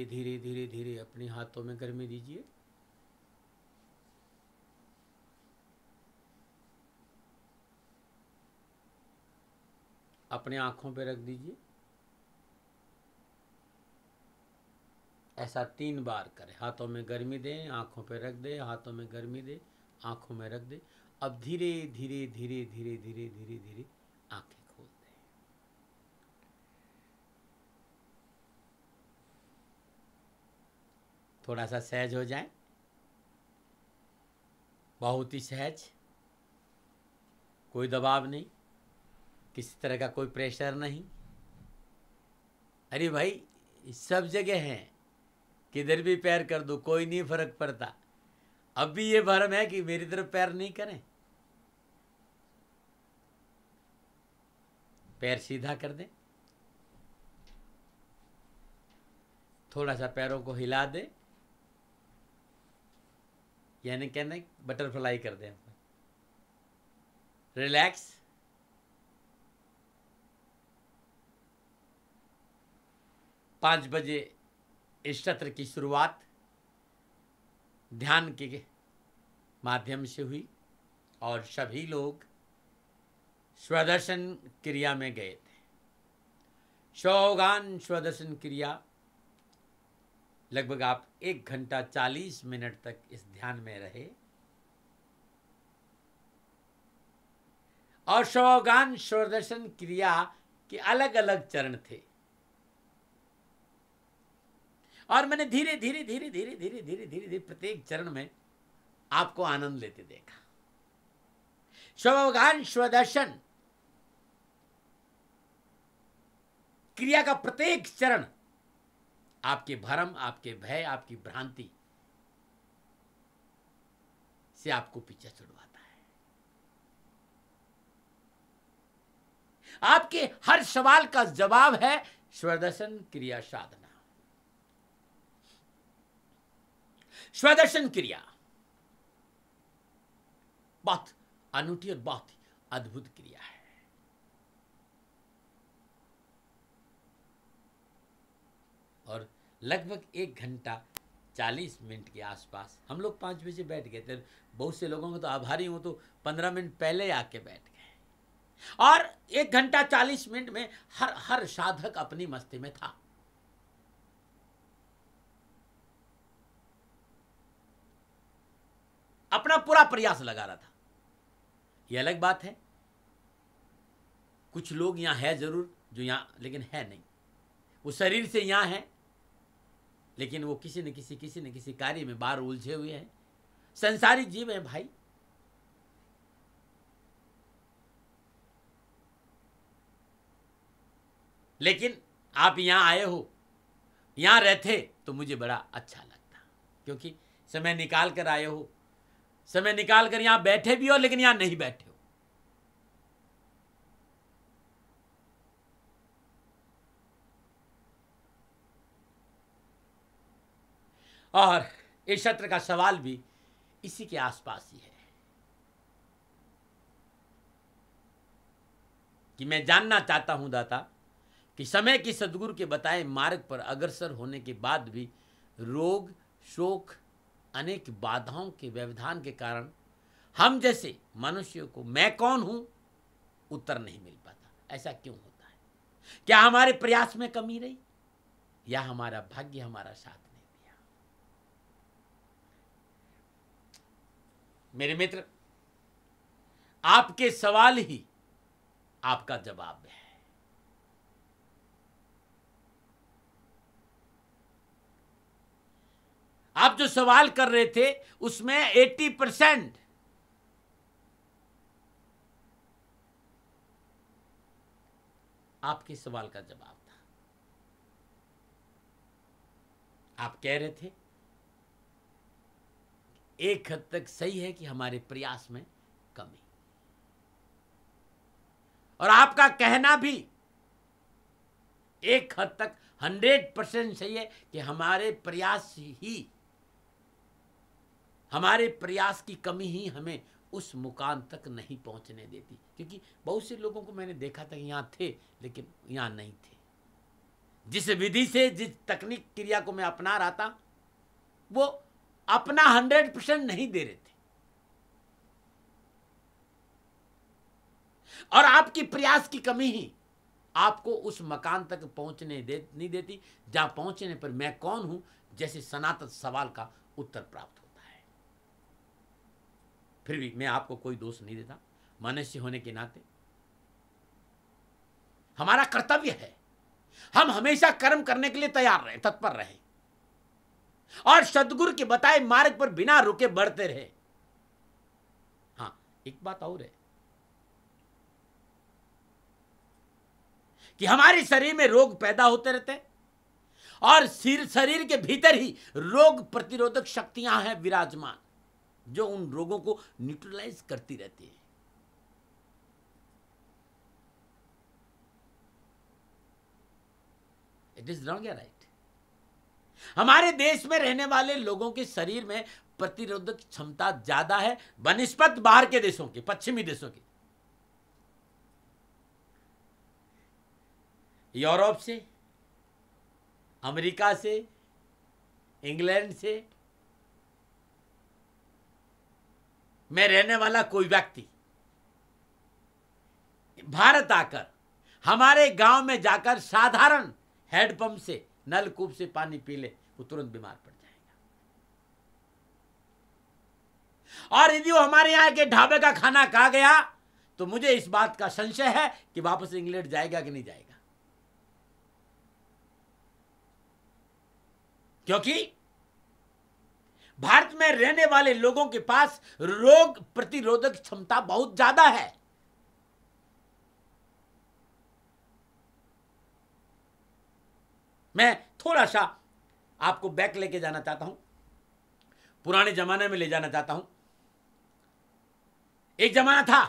धीरे धीरे धीरे अपने हाथों में गर्मी दीजिए। अपने आंखों पे रख दीजिए। ऐसा 3 बार करें। हाथों में गर्मी दें, आंखों पे रख दें, हाथों में गर्मी दें, आंखों में रख दें। अब धीरे धीरे धीरे धीरे धीरे धीरे धीरे आंखें खोल दें। थोड़ा सा सहज हो जाए, बहुत ही सहज, कोई दबाव नहीं, किसी तरह का कोई प्रेशर नहीं। अरे भाई सब जगह हैं, किधर भी पैर कर दो, कोई नहीं फर्क पड़ता। अब भी ये भरम है कि मेरी तरफ पैर नहीं करें। पैर सीधा कर दें, थोड़ा सा पैरों को हिला दें, यानी कहना बटरफ्लाई कर दें। रिलैक्स। पाँच बजे इस सत्र की शुरुआत ध्यान के माध्यम से हुई और सभी लोग स्वदर्शन क्रिया में गए थे। शौगान स्वदर्शन क्रिया लगभग आप 1 घंटा 40 मिनट तक इस ध्यान में रहे और शौगान स्वदर्शन क्रिया के अलग अलग चरण थे और मैंने धीरे धीरे धीरे धीरे धीरे धीरे धीरे धीरे प्रत्येक चरण में आपको आनंद लेते देखा। शौगान स्वदर्शन क्रिया का प्रत्येक चरण आपके भ्रम, आपके भय, आपकी भ्रांति से आपको पीछे छुड़वाता है। आपके हर सवाल का जवाब है स्वदर्शन क्रिया साधना। स्वदर्शन क्रिया बहुत अनूठी और बहुत ही अद्भुत क्रिया है। और लगभग 1 घंटा 40 मिनट के आसपास हम लोग 5 बजे बैठ गए थे। बहुत से लोगों को तो आभारी हूं, तो 15 मिनट पहले आके बैठ गए और 1 घंटा 40 मिनट में हर साधक अपनी मस्ती में था। अपना पूरा प्रयास लगा रहा था। यह अलग बात है, कुछ लोग यहां है जरूर जो यहां लेकिन है नहीं। वो शरीर से यहां है लेकिन वो किसी न किसी कार्य में बाहर उलझे हुए हैं। संसारी जीव है भाई। लेकिन आप यहां आए हो, यहां रहते तो मुझे बड़ा अच्छा लगता, क्योंकि समय निकाल कर आए हो, समय निकाल कर यहां बैठे भी हो लेकिन यहां नहीं बैठे हो। और इस सत्र का सवाल भी इसी के आसपास ही है कि मैं जानना चाहता हूं दाता कि समय की सद्गुरु के बताए मार्ग पर अग्रसर होने के बाद भी रोग, शोक, अनेक बाधाओं के व्यवधान के कारण हम जैसे मनुष्यों को मैं कौन हूं उत्तर नहीं मिल पाता। ऐसा क्यों होता है? क्या हमारे प्रयास में कमी रही या हमारा भाग्य हमारा साथ नहीं दिया? मेरे मित्र, आपके सवाल ही आपका जवाब है। आप जो सवाल कर रहे थे उसमें 80% आपके सवाल का जवाब था। आप कह रहे थे एक हद तक सही है कि हमारे प्रयास में कमी, और आपका कहना भी एक हद तक 100% सही है कि हमारे प्रयास की कमी ही हमें उस मुकाम तक नहीं पहुंचने देती। क्योंकि बहुत से लोगों को मैंने देखा था कि यहां थे लेकिन यहां नहीं थे। जिस विधि से, जिस तकनीक क्रिया को मैं अपना रहा था, वो अपना 100% नहीं दे रहे थे। और आपकी प्रयास की कमी ही आपको उस मकान तक पहुंचने नहीं देती जहां पहुंचने पर मैं कौन हूं जैसे सनातन सवाल का उत्तर प्राप्त होता है। फिर भी मैं आपको कोई दोष नहीं देता। मनुष्य होने के नाते हमारा कर्तव्य है, हम हमेशा कर्म करने के लिए तैयार रहे, तत्पर रहे और सद्गुरु के बताए मार्ग पर बिना रुके बढ़ते रहे। हां, एक बात और है कि हमारे शरीर में रोग पैदा होते रहते हैं और शरीर के भीतर ही रोग प्रतिरोधक शक्तियां हैं विराजमान, जो उन रोगों को न्यूट्रलाइज करती रहती है। इट इज रॉन्ग या राइट? हमारे देश में रहने वाले लोगों के शरीर में प्रतिरोधक क्षमता ज्यादा है बनिस्पत बाहर के देशों की, पश्चिमी देशों की। यूरोप से, अमेरिका से, इंग्लैंड से में रहने वाला कोई व्यक्ति भारत आकर हमारे गांव में जाकर साधारण हैंडपंप से, नलकूप से पानी पी ले, वो तुरंत बीमार पड़ जाएगा। और यदि वो हमारे यहां के ढाबे का खाना खा गया तो मुझे इस बात का संशय है कि वापस इंग्लैंड जाएगा कि नहीं जाएगा, क्योंकि भारत में रहने वाले लोगों के पास रोग प्रतिरोधक क्षमता बहुत ज्यादा है। मैं थोड़ा सा आपको बैक लेके जाना चाहता हूं, पुराने जमाने में ले जाना चाहता हूं। एक जमाना था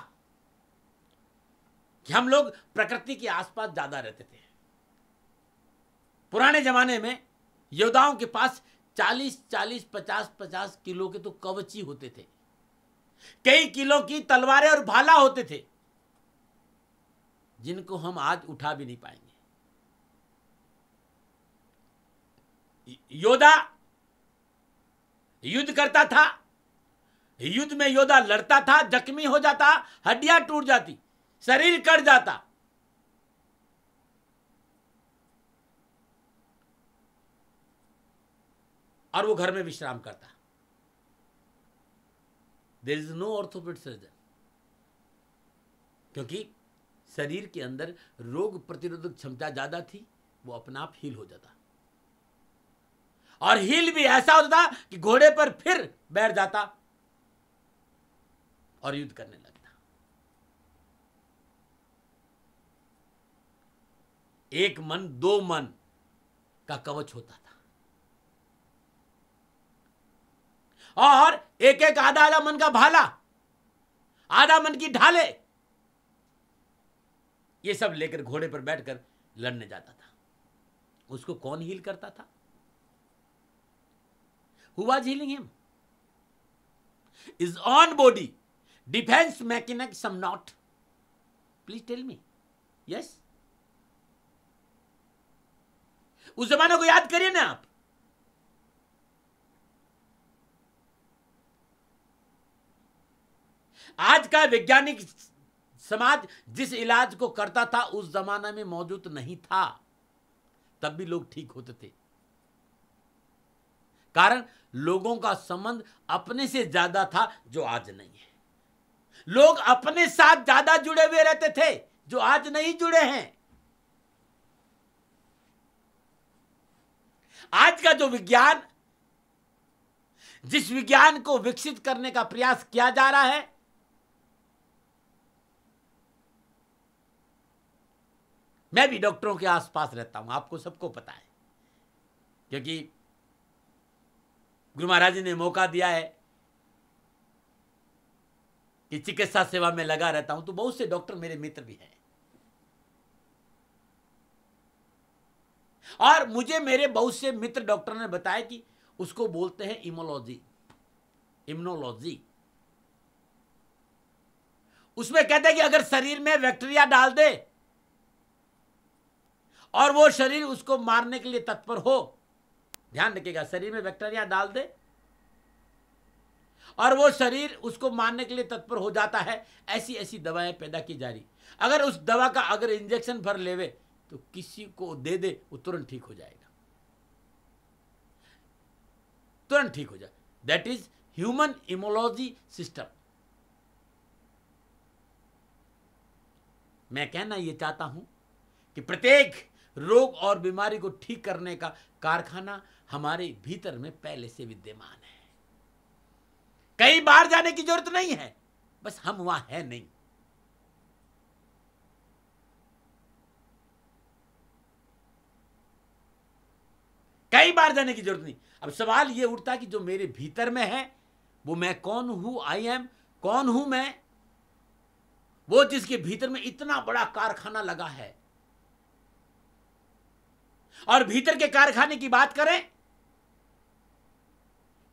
कि हम लोग प्रकृति के आसपास ज्यादा रहते थे। पुराने जमाने में योद्धाओं के पास 40-40, 50-50 किलो के तो कवची होते थे, कई किलो की तलवारें और भाला होते थे, जिनको हम आज उठा भी नहीं पाएंगे। योद्धा युद्ध करता था, युद्ध में योद्धा लड़ता था, जख्मी हो जाता, हड्डियां टूट जाती, शरीर कट जाता, और वो घर में विश्राम करता। देयर इज नो ऑर्थोपेड सर्जन, क्योंकि शरीर के अंदर रोग प्रतिरोधक क्षमता ज्यादा थी, वो अपना आप हील हो जाता। और हील भी ऐसा होता था कि घोड़े पर फिर बैठ जाता और युद्ध करने लगता। एक मन, दो मन का कवच होता था और एक एक आधा आधा मन का भाला, आधा मन की ढाले, ये सब लेकर घोड़े पर बैठकर लड़ने जाता था। उसको कौन हील करता था? Who was healing him? His own body. Defense mechanism not. Please tell me. Yes? उस जमाने को याद करिए ना आप। आज का वैज्ञानिक समाज जिस इलाज को करता था उस जमाने में मौजूद नहीं था, तब भी लोग ठीक होते थे। कारण लोगों का संबंध अपने से ज्यादा था, जो आज नहीं है। लोग अपने साथ ज्यादा जुड़े हुए रहते थे, जो आज नहीं जुड़े हैं। आज का जो विज्ञान, जिस विज्ञान को विकसित करने का प्रयास किया जा रहा है, मैं भी डॉक्टरों के आसपास रहता हूं, आपको सबको पता है, क्योंकि गुरु महाराज जी ने मौका दिया है कि चिकित्सा सेवा में लगा रहता हूं, तो बहुत से डॉक्टर मेरे मित्र भी हैं। और मुझे मेरे बहुत से मित्र डॉक्टर ने बताया कि उसको बोलते हैं इम्यूनोलॉजी। उसमें कहते हैं कि अगर शरीर में बैक्टीरिया डाल दे और वो शरीर उसको मारने के लिए तत्पर हो, ध्यान रखिएगा, शरीर में बैक्टीरिया डाल दे और वो शरीर उसको मारने के लिए तत्पर हो जाता है, ऐसी ऐसी दवाएं पैदा की जा रही। अगर उस दवा का अगर इंजेक्शन भर लेवे तो किसी को दे दे, वो तुरंत ठीक हो जाएगा, तुरंत ठीक हो जाए। That is human immunology system. मैं कहना यह चाहता हूं कि प्रत्येक रोग और बीमारी को ठीक करने का कारखाना हमारे भीतर में पहले से विद्यमान है। कहीं बाहर जाने की जरूरत नहीं है, बस हम वहां है नहीं। कई बार जाने की जरूरत नहीं। अब सवाल यह उठता है कि जो मेरे भीतर में है वो मैं कौन हूं, आई एम, कौन हूं मैं? वो जिसके भीतर में इतना बड़ा कारखाना लगा है। और भीतर के कारखाने की बात करें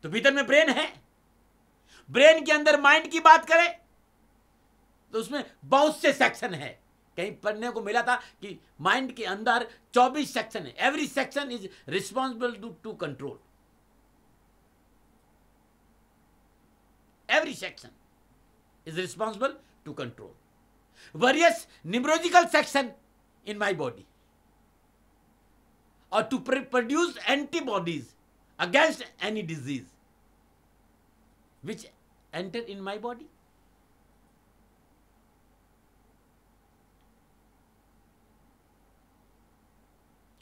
तो भीतर में ब्रेन है। ब्रेन के अंदर माइंड की बात करें तो उसमें बहुत से सेक्शन है। कहीं पढ़ने को मिला था कि माइंड के अंदर 24 सेक्शन है। Every section is responsible to control. Every section is responsible to control various neurological section in my body or to produce antibodies against any disease which enter in my body.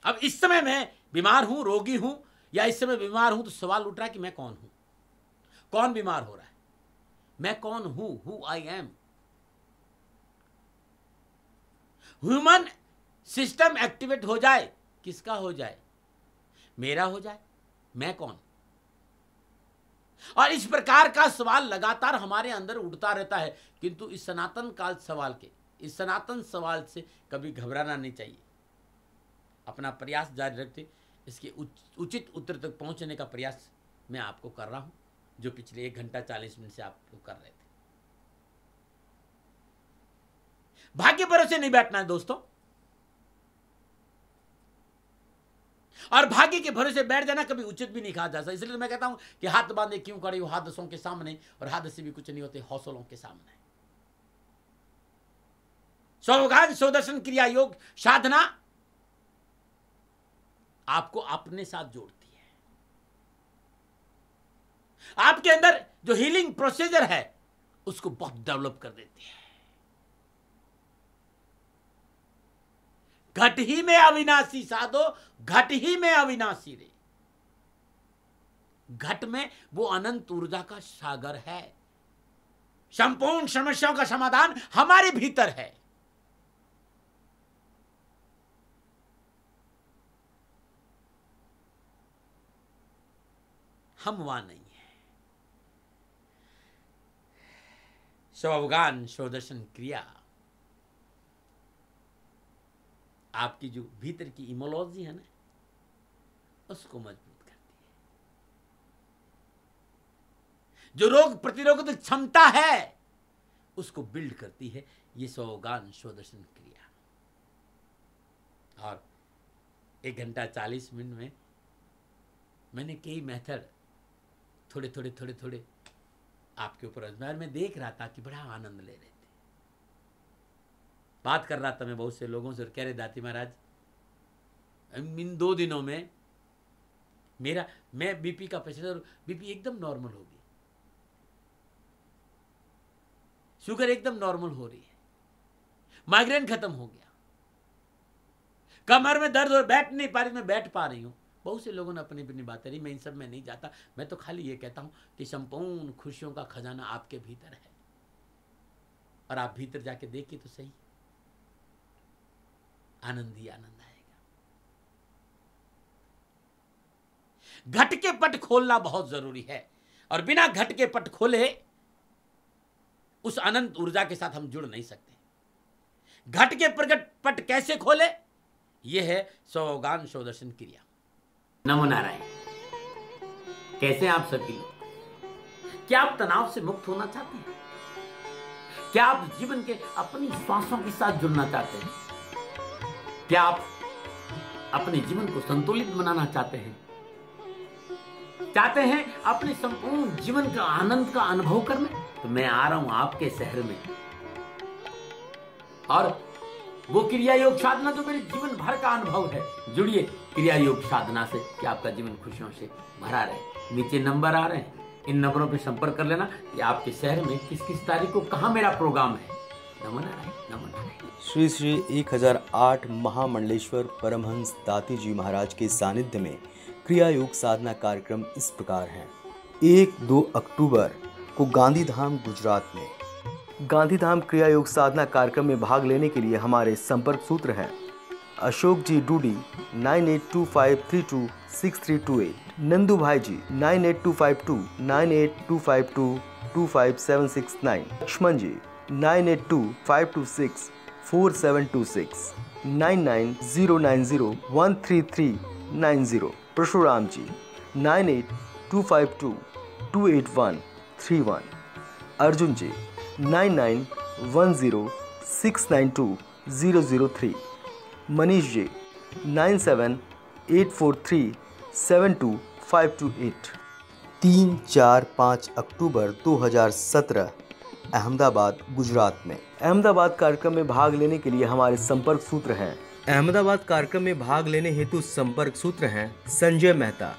अब इस समय मैं बीमार हूं, रोगी हूं, या इस समय बीमार हूं तो सवाल उठ रहा है कि मैं कौन हूं? कौन बीमार हो रहा है? मैं कौन हूं? Who I am? Human system activate हो जाए, किसका हो जाए? मेरा हो जाए। मैं कौन? और इस प्रकार का सवाल लगातार हमारे अंदर उठता रहता है, किंतु इस सनातन काल सवाल के, इस सनातन सवाल से कभी घबराना नहीं चाहिए। अपना प्रयास जारी रखते इसके उचित उत्तर तक पहुंचने का प्रयास मैं आपको कर रहा हूं, जो पिछले 1 घंटा 40 मिनट से आप लोग कर रहे थे। भाग्य भरोसे नहीं बैठना है दोस्तों, और भाग्य के भरोसे बैठ जाना कभी उचित भी नहीं कहा जा सकता। इसलिए तो मैं कहता हूं कि हाथ बांधे क्यों खड़े हो हादसों के सामने, और हादसे भी कुछ नहीं होते हौसलों के सामने। सावधान स्वदर्शन क्रिया योग साधना आपको अपने साथ जोड़ती है। आपके अंदर जो हीलिंग प्रोसीजर है उसको बहुत डेवलप कर देती है। घट ही में अविनाशी साधो, घट ही में अविनाशी रे। घट में वो अनंत ऊर्जा का सागर है। संपूर्ण समस्याओं का समाधान हमारे भीतर है। हम वहां नहीं है। स्वावगान स्वदर्शन क्रिया आपकी जो भीतर की इमोलॉजी है ना, उसको मजबूत करती है। जो रोग प्रतिरोधक क्षमता है उसको बिल्ड करती है ये स्वावगान स्वदर्शन क्रिया। और 1 घंटा 40 मिनट में मैंने कई मेथड थोड़े आपके ऊपर अजमायर में देख रहा था कि बड़ा आनंद ले रहे थे। बात कर रहा था मैं बहुत से लोगों से और कह रहे दाती महाराज इन 2 दिनों में मैं बीपी का पेशेंट, बीपी एकदम नॉर्मल हो गई, शुगर एकदम नॉर्मल हो रही है, माइग्रेन खत्म हो गया, कमर में दर्द और बैठ नहीं पा रही, मैं बैठ पा रही हूं। बहुत से लोगों ने अपनी अपनी बातें रही, मैं इन सब में नहीं जाता। मैं तो खाली ये कहता हूं कि संपूर्ण खुशियों का खजाना आपके भीतर है, और आप भीतर जाके देखिए तो सही, आनंद ही आनंद आएगा। घट के पट खोलना बहुत जरूरी है, और बिना घट के पट खोले उस अनंत ऊर्जा के साथ हम जुड़ नहीं सकते। घट के प्रकट पट कैसे खोले, यह है स्वावगान स्वदर्शन क्रिया। नमो नारायण। कैसे आप सभी लोग? क्या आप तनाव से मुक्त होना चाहते हैं? क्या आप जीवन के अपनी श्वासों के साथ जुड़ना चाहते हैं? क्या आप अपने जीवन को संतुलित बनाना चाहते हैं अपने संपूर्ण जीवन का आनंद का अनुभव करना, तो मैं आ रहा हूं आपके शहर में, और वो क्रिया योग साधना जो मेरे जीवन भर का अनुभव है, जुड़िए क्रिया योग साधना से कि आपका जीवन खुशियों से भरा रहे। नीचे नंबर आ रहे हैं, इन नंबरों पे संपर्क कर लेना कि आपके शहर में किस किस तारीख को कहाँ मेरा प्रोग्राम है। नमन नारायण, नमन नारायण। श्री श्री 1008 महामंडलेश्वर परमहंस दाती जी महाराज के सानिध्य में क्रिया योग साधना कार्यक्रम इस प्रकार हैं। 1-2 अक्टूबर को गांधीधाम गुजरात में गांधीधाम क्रिया योग साधना कार्यक्रम में भाग लेने के लिए हमारे संपर्क सूत्र हैं: अशोक जी डूडी 9825326328, नंदू भाई जी 9825298252257769, लक्ष्मण जी 9825264726, 9909013390, परशुराम जी 9825228131, अर्जुन जी 9910692003, मनीष जी 9784372528। 3-4-5 अक्टूबर 2017 अहमदाबाद गुजरात में अहमदाबाद कार्यक्रम में भाग लेने के लिए हमारे संपर्क सूत्र हैं। अहमदाबाद कार्यक्रम में भाग लेने हेतु संपर्क सूत्र हैं: संजय मेहता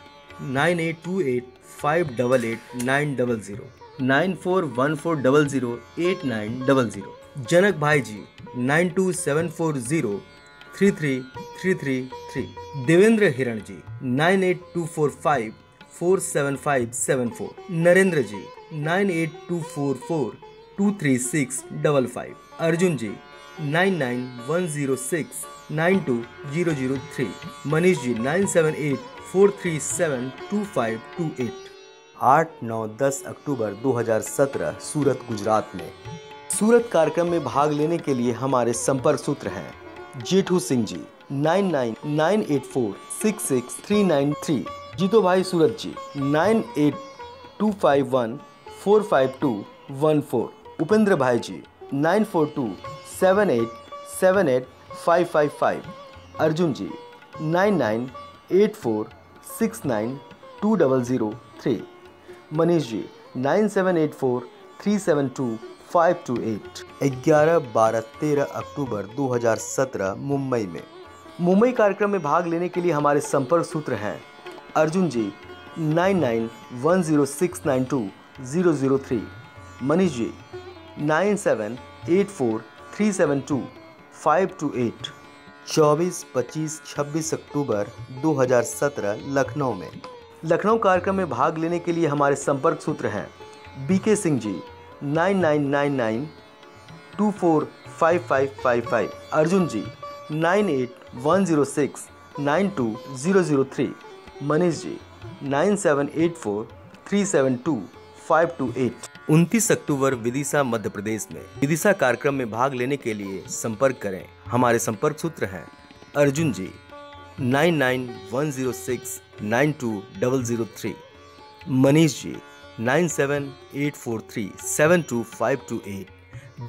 9828588900, 9414008900, जनक भाई जी 9274033333, देवेंद्र हिरण जी 9824547574, नरेंद्र जी 9824423655, अर्जुन जी 9910692003, मनीष जी 9784372528। 8-9-10 अक्टूबर 2017 सूरत गुजरात में सूरत कार्यक्रम में भाग लेने के लिए हमारे संपर्क सूत्र हैं: जेठू सिंह जी 9998466393, जीतो भाई सूरत जी 9825145214, उपेंद्र भाई जी 9427878555, अर्जुन जी 9984692003, मनीष जी 9784372528। 11-12-13 अक्टूबर 2017 मुंबई में मुंबई कार्यक्रम में भाग लेने के लिए हमारे संपर्क सूत्र हैं: अर्जुन जी 9910692003, मनीष जी 9784372528। 24-25-26 अक्टूबर 2017 लखनऊ में लखनऊ कार्यक्रम में भाग लेने के लिए हमारे संपर्क सूत्र हैं: बीके सिंह जी 9999245555, अर्जुन जी 9810692003, मनीष जी 9784372528। 29 अक्टूबर विदिशा मध्य प्रदेश में विदिशा कार्यक्रम में भाग लेने के लिए संपर्क करें। हमारे संपर्क सूत्र हैं: अर्जुन जी 9910692003, मनीष जी 9784372528,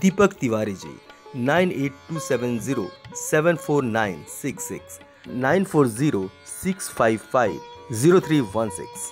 दीपक तिवारी जी 9827074966, 9406550316,